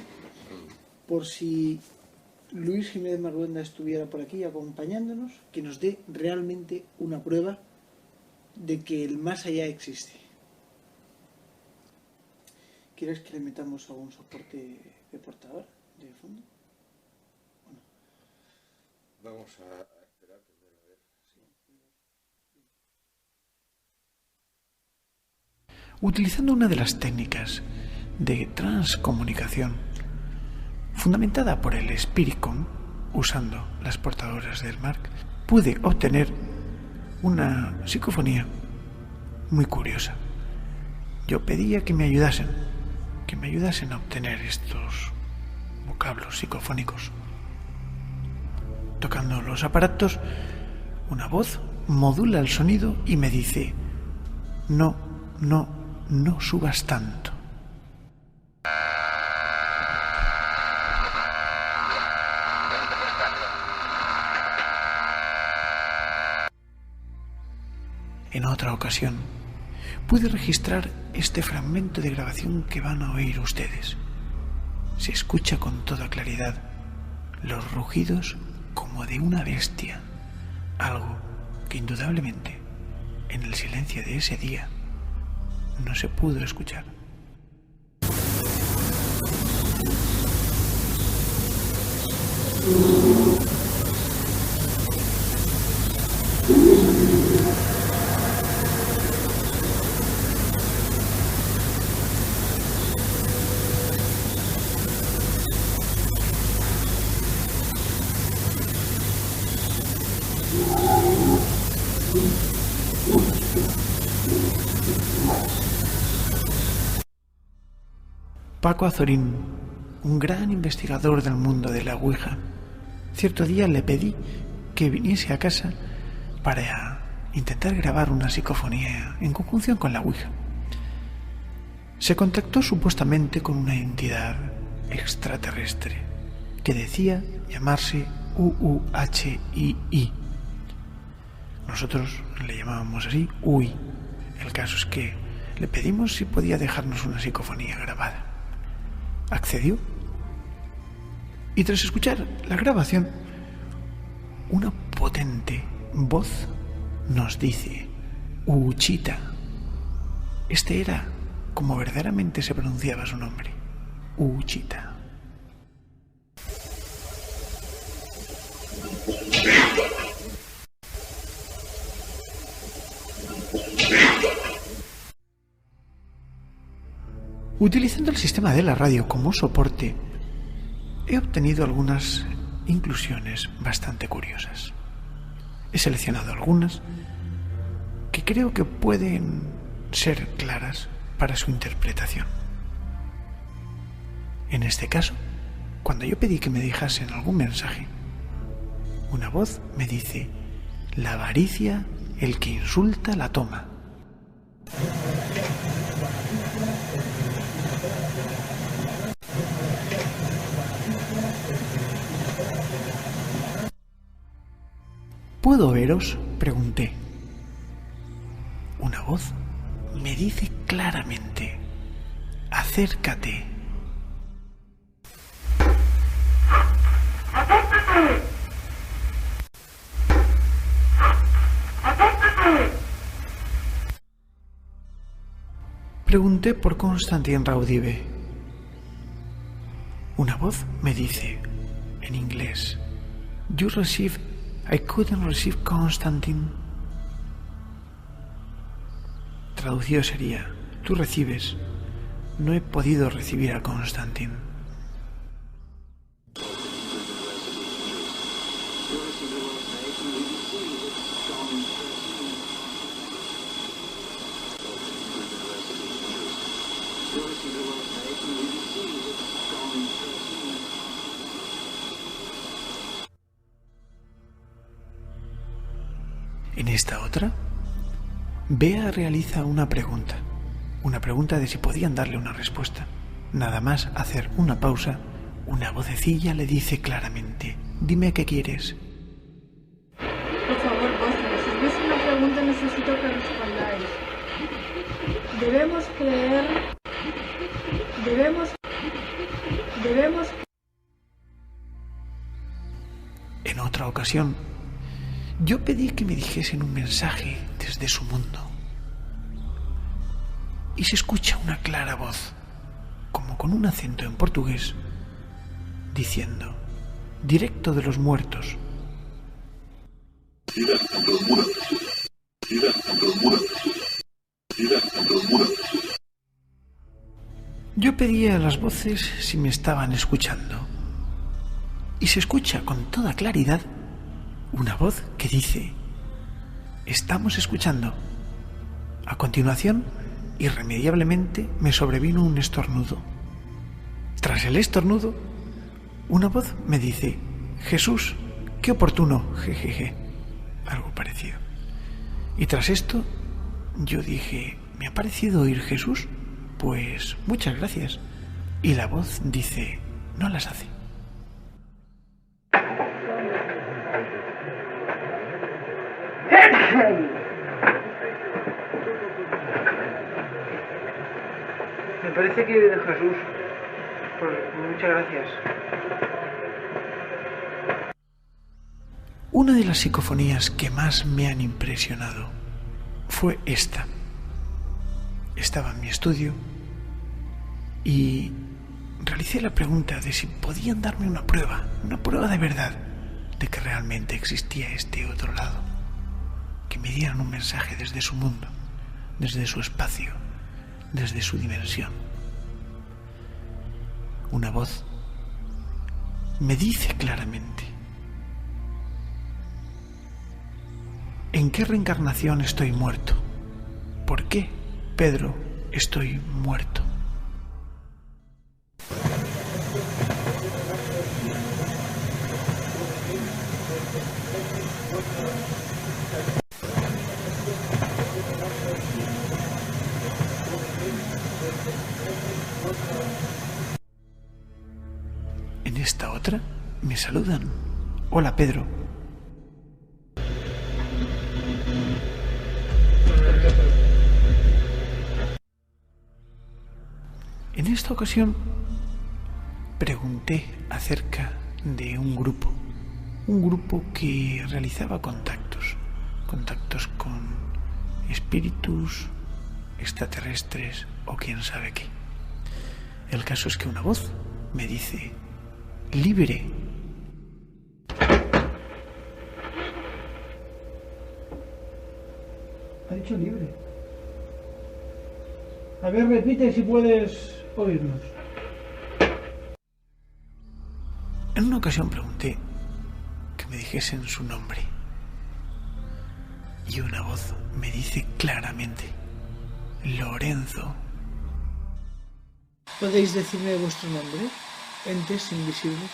por si Luis Jiménez Marguenda estuviera por aquí acompañándonos, que nos dé realmente una prueba de que el más allá existe. ¿Quieres que le metamos algún soporte de portador de fondo? Bueno. Vamos a esperar primero a ver. Utilizando una de las técnicas de transcomunicación fundamentada por el Spiricon, usando las portadoras del Mark, pude obtener una psicofonía muy curiosa. Yo pedía que me ayudasen a obtener estos vocablos psicofónicos. Tocando los aparatos, una voz modula el sonido y me dice: no subas tanto. En otra ocasión, pude registrar este fragmento de grabación que van a oír ustedes. Se escucha con toda claridad los rugidos como de una bestia, algo que indudablemente en el silencio de ese día no se pudo escuchar. Paco Azorín, un gran investigador del mundo de la Ouija, cierto día le pedí que viniese a casa para intentar grabar una psicofonía en conjunción con la Ouija. Se contactó supuestamente con una entidad extraterrestre que decía llamarse UUHII. Nosotros le llamábamos así UI. El caso es que le pedimos si podía dejarnos una psicofonía grabada. Accedió y tras escuchar la grabación, una potente voz nos dice: Uchita. Este era como verdaderamente se pronunciaba su nombre, Uchita. Utilizando el sistema de la radio como soporte, he obtenido algunas inclusiones bastante curiosas. He seleccionado algunas que creo que pueden ser claras para su interpretación. En este caso, cuando yo pedí que me dejasen algún mensaje, una voz me dice: la avaricia, el que insulta la toma. ¿Puedo veros?, pregunté. Una voz me dice claramente: acércate. Pregunté por Constantin Raudive. Una voz me dice en inglés: You receive, I couldn't receive Constantin. Traducido sería: tú recibes, no he podido recibir a Constantin. En esta otra, Bea realiza una pregunta de si podían darle una respuesta. Nada más hacer una pausa, una vocecilla le dice claramente: dime qué quieres. Por favor, voces, si ves una pregunta necesito que respondáis. Debemos creer... En otra ocasión, yo pedí que me dijesen un mensaje desde su mundo. Y se escucha una clara voz, como con un acento en portugués, diciendo: directo de los muertos. Yo pedía a las voces si me estaban escuchando. Y se escucha con toda claridad una voz que dice: estamos escuchando. A continuación, irremediablemente me sobrevino un estornudo. Tras el estornudo, una voz me dice: Jesús, qué oportuno, jejeje. Algo parecido. Y tras esto, yo dije: ¿me ha parecido oír Jesús? Pues muchas gracias. Y la voz dice: no las hace. Me parece que de Jesús. Muchas gracias. Una de las psicofonías que más me han impresionado fue esta. Estaba en mi estudio y realicé la pregunta de si podían darme una prueba de verdad, de que realmente existía este otro lado, que me dieran un mensaje desde su mundo, desde su espacio, desde su dimensión. Una voz me dice claramente: ¿en qué reencarnación estoy muerto? ¿Por qué, Pedro, estoy muerto? En esta otra me saludan: hola, Pedro. En esta ocasión pregunté acerca de un grupo que realizaba contactos con espíritus extraterrestres o quién sabe qué. El caso es que una voz me dice: libre. Ha dicho libre. A ver, repite si puedes oírnos. En una ocasión pregunté que me dijesen su nombre y una voz me dice claramente: Lorenzo. ¿Podéis decirme vuestro nombre, entes invisibles?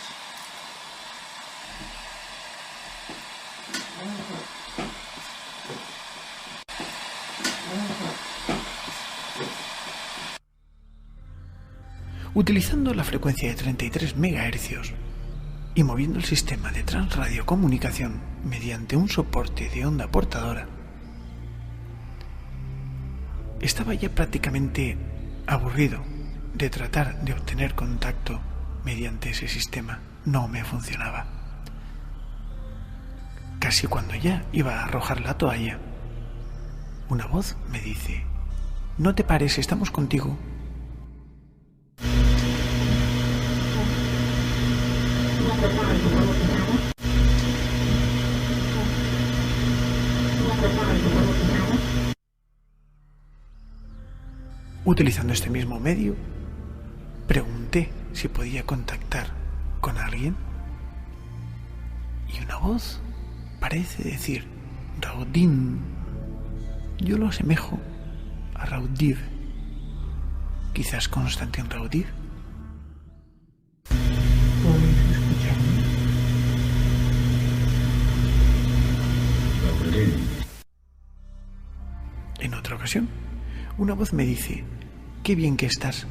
Utilizando la frecuencia de 33 MHz y moviendo el sistema de transradiocomunicación mediante un soporte de onda portadora, estaba ya prácticamente aburrido de tratar de obtener contacto mediante ese sistema. No me funcionaba. Casi cuando ya iba a arrojar la toalla, una voz me dice: no te pares, estamos contigo. Utilizando este mismo medio, pregunté si podía contactar con alguien y una voz parece decir Raudin. Yo lo asemejo a Raudiv. Quizás Konstantin Raudiv. ¿Podéis escucharme? En otra ocasión, una voz me dice: «Qué bien que estás».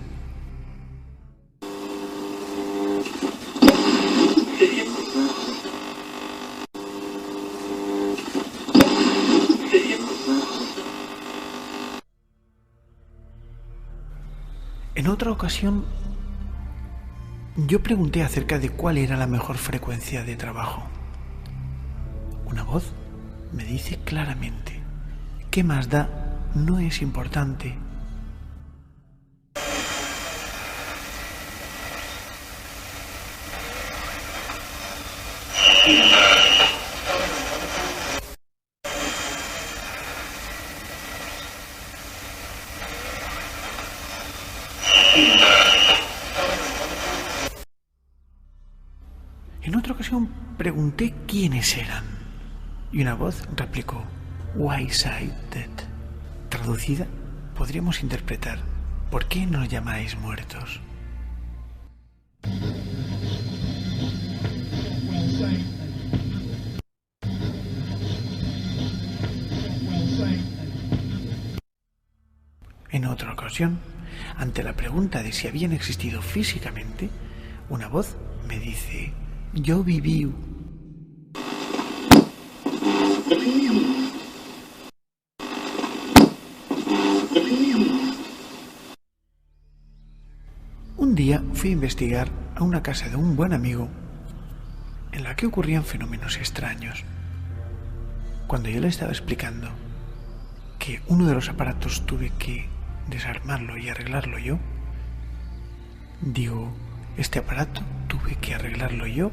En otra ocasión, yo pregunté acerca de cuál era la mejor frecuencia de trabajo. Una voz me dice claramente: ¿qué más da? No es importante. En otra ocasión pregunté quiénes eran y una voz replicó: Why-sided. Traducida, podríamos interpretar: ¿por qué nos llamáis muertos? En otra ocasión, ante la pregunta de si habían existido físicamente, una voz me dice: yo viví. Un día fui a investigar a una casa de un buen amigo en la que ocurrían fenómenos extraños. Cuando yo le estaba explicando que uno de los aparatos tuve que desarmarlo y arreglarlo yo, digo, este aparato tuve que arreglarlo yo,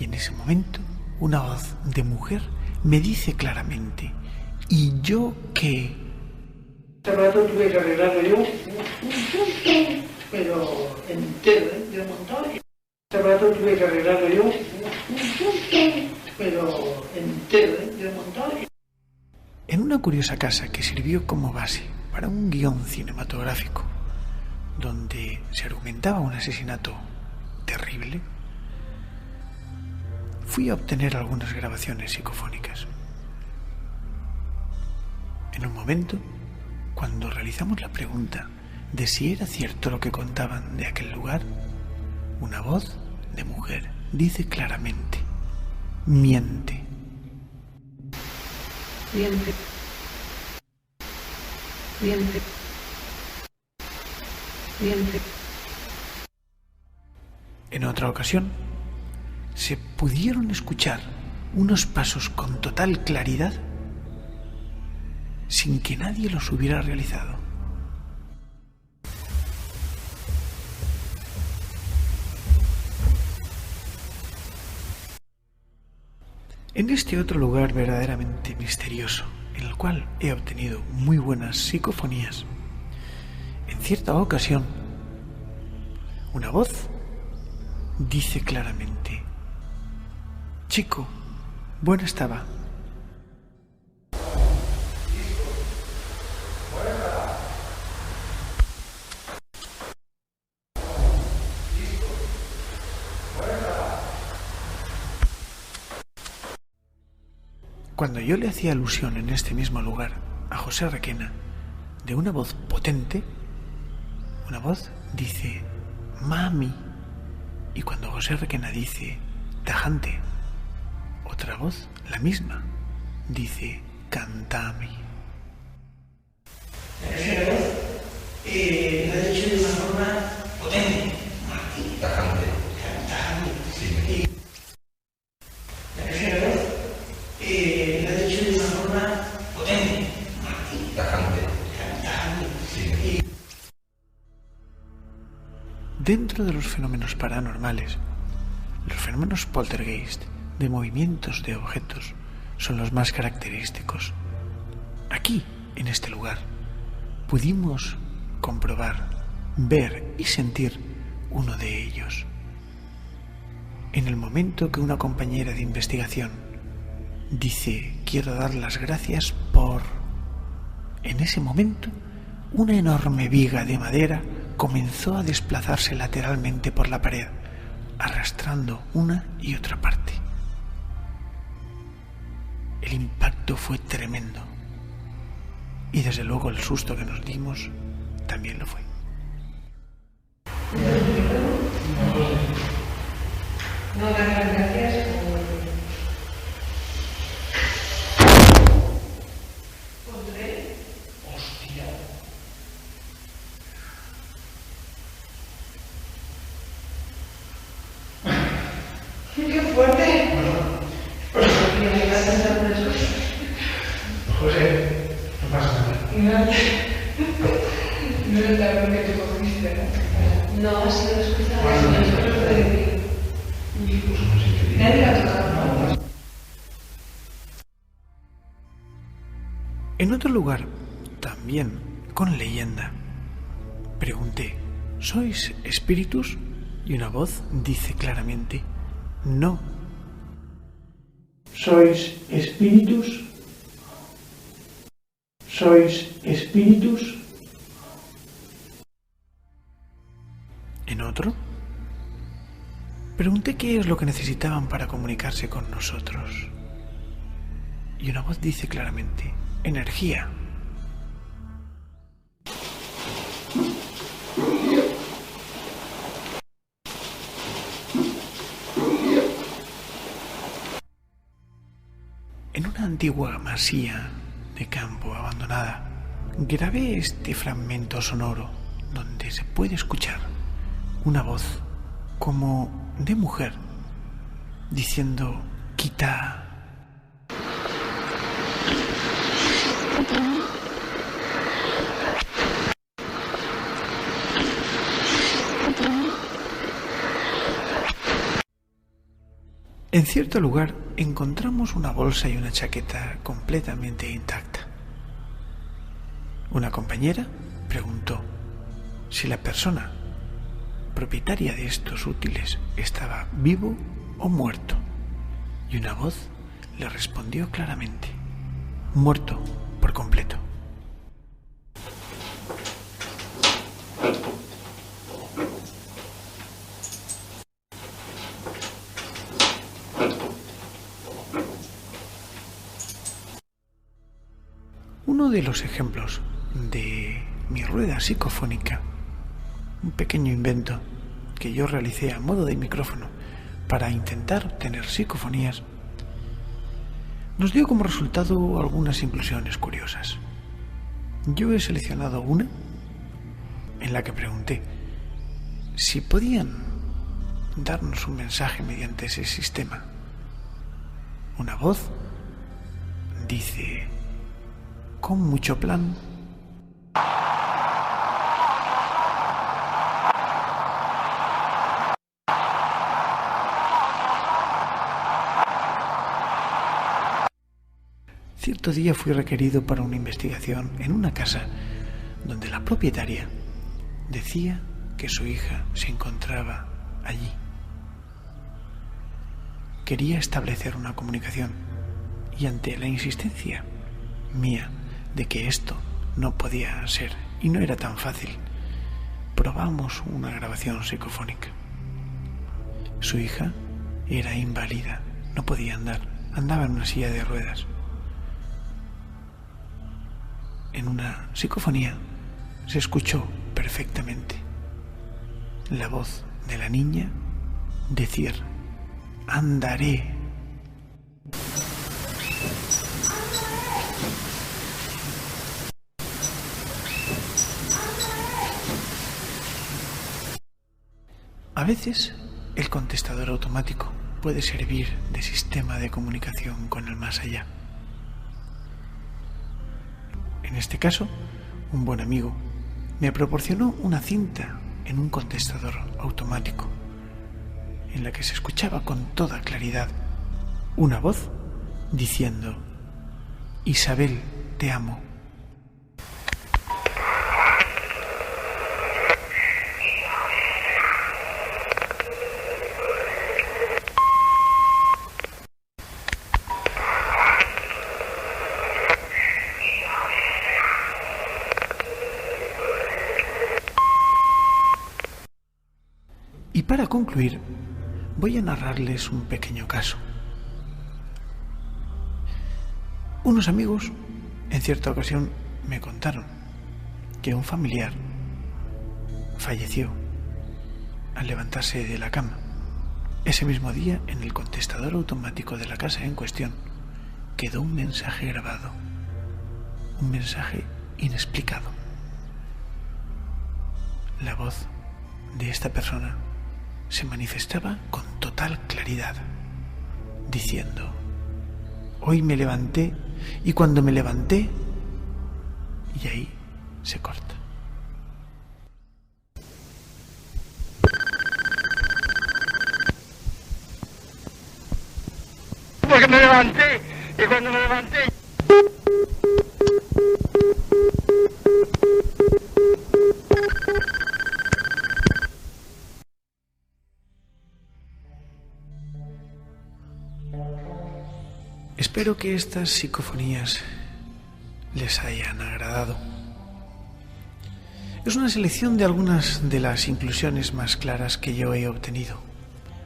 y en ese momento una voz de mujer me dice claramente: ¿y yo qué? Este aparato tuve que arreglarlo yo, pero entero, yo montado. Este aparato tuve que arreglarlo yo, pero entero, yo montado. En una curiosa casa que sirvió como base para un guión cinematográfico donde se argumentaba un asesinato terrible, fui a obtener algunas grabaciones psicofónicas. En un momento, cuando realizamos la pregunta de si era cierto lo que contaban de aquel lugar, una voz de mujer dice claramente: miente. Miente. Miente. Miente. En otra ocasión, se pudieron escuchar unos pasos con total claridad sin que nadie los hubiera realizado. En este otro lugar verdaderamente misterioso, en el cual he obtenido muy buenas psicofonías, en cierta ocasión, una voz dice claramente: chico, buena estaba. Cuando yo le hacía alusión en este mismo lugar a José Requena, de una voz potente, una voz dice: mami. Y cuando José Requena dice: tajante, otra voz, la misma, dice: cantami. La he dicho de una forma potente, tajante. Sí. La tercera vez la he dicho de una forma potente, tajante. Sí. Dentro de los fenómenos paranormales, los fenómenos poltergeist de movimientos de objetos son los más característicos. Aquí, en este lugar, pudimos comprobar, ver y sentir uno de ellos. En el momento que una compañera de investigación dice: quiero dar las gracias por... En ese momento, una enorme viga de madera comenzó a desplazarse lateralmente por la pared, arrastrando una y otra parte. El impacto fue tremendo y desde luego el susto que nos dimos también lo fue. No, las gracias por tres. Hostia. ¡Qué fuerte! Pues porque me vas a hacer algunas cosas. José, no pasa nada. No es la bronca que te cogiste, ¿no? No, ha sido escuchada. Nadie la ha tocado, ¿no? En otro lugar, también con leyenda, pregunté, ¿sois espíritus? Y una voz dice claramente, no. ¿Sois espíritus? ¿Sois espíritus? En otro, pregunté qué es lo que necesitaban para comunicarse con nosotros. Y una voz dice claramente, energía. En una antigua masía de campo abandonada, grabé este fragmento sonoro donde se puede escuchar una voz como de mujer diciendo, quita. En cierto lugar encontramos una bolsa y una chaqueta completamente intacta. Una compañera preguntó si la persona propietaria de estos útiles estaba vivo o muerto, y una voz le respondió claramente, muerto por completo. Uno de los ejemplos de mi rueda psicofónica, un pequeño invento que yo realicé a modo de micrófono para intentar obtener psicofonías, nos dio como resultado algunas inclusiones curiosas. Yo he seleccionado una en la que pregunté si podían darnos un mensaje mediante ese sistema. Una voz dice, con mucho plan. Cierto día fui requerido para una investigación en una casa donde la propietaria decía que su hija se encontraba allí. Quería establecer una comunicación y ante la insistencia mía de que esto no podía ser y no era tan fácil, probamos una grabación psicofónica. Su hija era inválida, no podía andar, andaba en una silla de ruedas. En una psicofonía se escuchó perfectamente la voz de la niña decir, andaré. A veces el contestador automático puede servir de sistema de comunicación con el más allá. En este caso, un buen amigo me proporcionó una cinta en un contestador automático en la que se escuchaba con toda claridad una voz diciendo, Isabel, te amo. Y para concluir, voy a narrarles un pequeño caso. Unos amigos en cierta ocasión me contaron que un familiar falleció al levantarse de la cama. Ese mismo día, en el contestador automático de la casa en cuestión, quedó un mensaje grabado, un mensaje inexplicado. La voz de esta persona se manifestaba con total claridad, diciendo: hoy me levanté y cuando me levanté... Y ahí se corta. Porque me levanté y cuando me levanté... Espero que estas psicofonías les hayan agradado. Es una selección de algunas de las inclusiones más claras que yo he obtenido,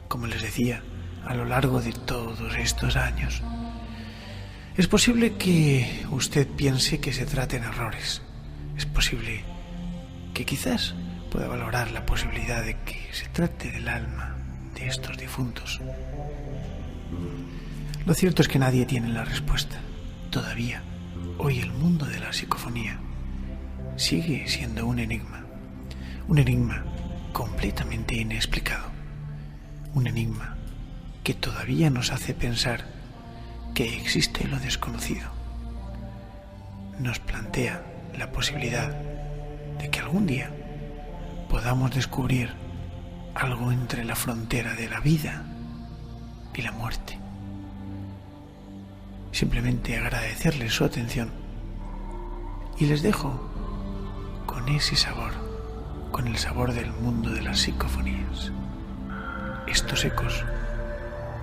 como les decía, a lo largo de todos estos años. Es posible que usted piense que se traten errores. Es posible que quizás pueda valorar la posibilidad de que se trate del alma de estos difuntos. Lo cierto es que nadie tiene la respuesta. Todavía, hoy el mundo de la psicofonía sigue siendo un enigma completamente inexplicado, un enigma que todavía nos hace pensar que existe lo desconocido. Nos plantea la posibilidad de que algún día podamos descubrir algo entre la frontera de la vida y la muerte. Simplemente agradecerles su atención y les dejo con ese sabor, con el sabor del mundo de las psicofonías. Estos ecos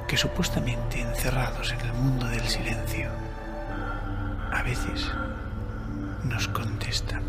que supuestamente encerrados en el mundo del silencio a veces nos contestan.